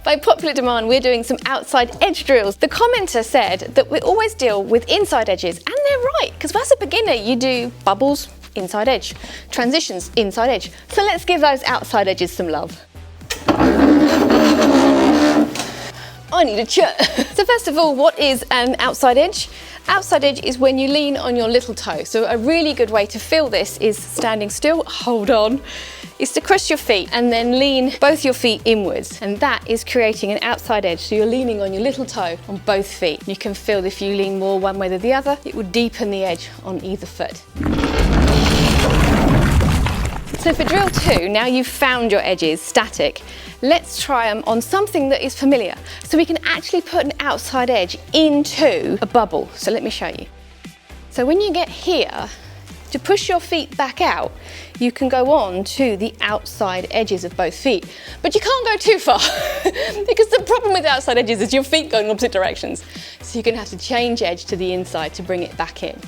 By popular demand, we're doing some outside edge drills. The commenter said that we always deal with inside edges, and they're right, because as a beginner, you do bubbles, inside edge, transitions, inside edge. So let's give those outside edges some love. I need a chat. So first of all, what is an outside edge? Outside edge is when you lean on your little toe. So a really good way to feel this is standing still, hold on, is to cross your feet and then lean both your feet inwards. And that is creating an outside edge. So you're leaning on your little toe on both feet. You can feel if you lean more one way than the other, it will deepen the edge on either foot. So for drill 2, now you've found your edges static, let's try them on something that is familiar. So we can actually put an outside edge into a bubble. So let me show you. So when you get here, to push your feet back out, you can go on to the outside edges of both feet. But you can't go too far because the problem with outside edges is your feet go in opposite directions. So you're going to have to change edge to the inside to bring it back in.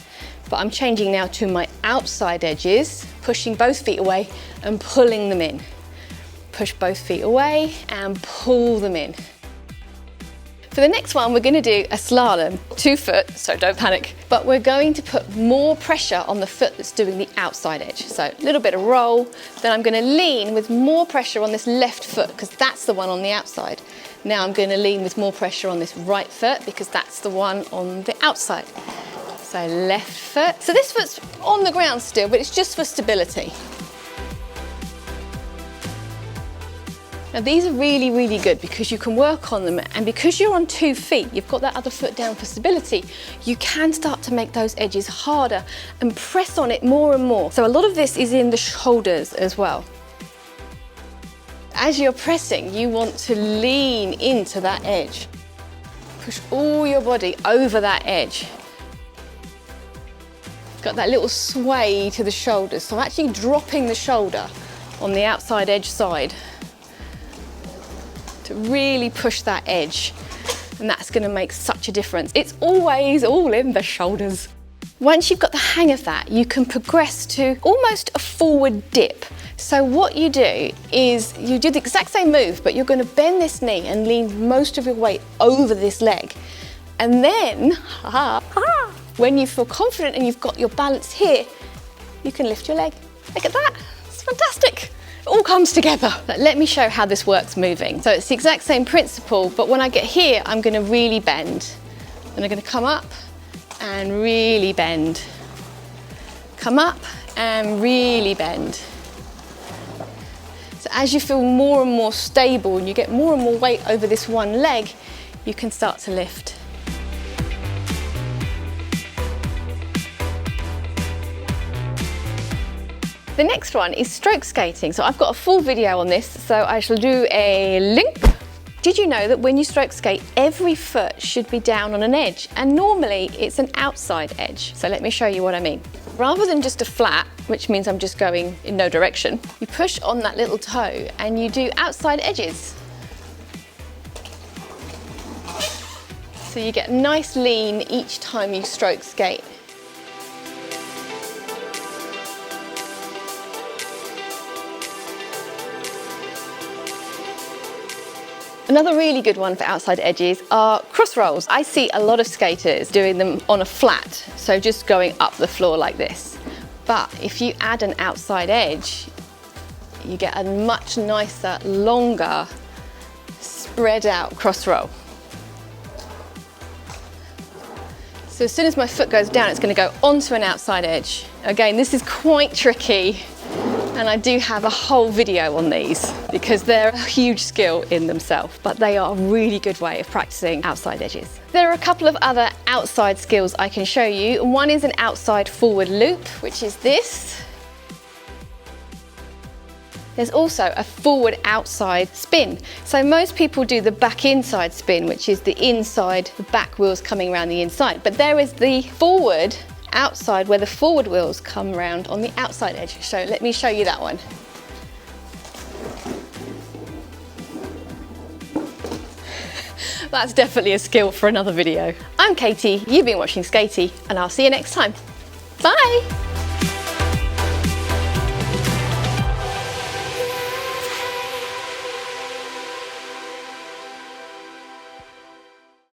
But I'm changing now to my outside edges, pushing both feet away and pulling them in. Push both feet away and pull them in. For the next one, we're going to do a slalom, 2 foot, so don't panic. But we're going to put more pressure on the foot that's doing the outside edge. So a little bit of roll, then I'm going to lean with more pressure on this left foot because that's the one on the outside. Now I'm going to lean with more pressure on this right foot because that's the one on the outside. So left foot. So this foot's on the ground still, but it's just for stability. Now these are really, really good because you can work on them, and because you're on 2 feet, you've got that other foot down for stability, you can start to make those edges harder and press on it more and more. So a lot of this is in the shoulders as well. As you're pressing, you want to lean into that edge. Push all your body over that edge. Got that little sway to the shoulders. So I'm actually dropping the shoulder on the outside edge side to really push that edge. And that's going to make such a difference. It's always all in the shoulders. Once you've got the hang of that, you can progress to almost a forward dip. So what you do is you do the exact same move, but you're going to bend this knee and lean most of your weight over this leg. And then, when you feel confident and you've got your balance here, you can lift your leg. Look at that, it's fantastic. It all comes together. But let me show how this works moving. So it's the exact same principle, but when I get here, I'm gonna really bend. And I'm gonna come up and really bend. Come up and really bend. So as you feel more and more stable and you get more and more weight over this one leg, you can start to lift. The next one is stroke skating. So I've got a full video on this, so I shall do a link. Did you know that when you stroke skate, every foot should be down on an edge? And normally it's an outside edge. So let me show you what I mean. Rather than just a flat, which means I'm just going in no direction, you push on that little toe and you do outside edges. So you get a nice lean each time you stroke skate. Another really good one for outside edges are crossrolls. I see a lot of skaters doing them on a flat, so just going up the floor like this. But if you add an outside edge, you get a much nicer, longer, spread out crossroll. So as soon as my foot goes down, it's going to go onto an outside edge. Again, this is quite tricky. And I do have a whole video on these because they're a huge skill in themselves, but they are a really good way of practicing outside edges. There are a couple of other outside skills I can show you. One is an outside forward loop, which is this. There's also a forward outside spin. So most people do the back inside spin, which is the inside, the back wheels coming around the inside. But there is the forward outside where the forward wheels come round on the outside edge. So let me show you that one. That's definitely a skill for another video. I'm Katie, you've been watching Skatie, and I'll see you next time. Bye!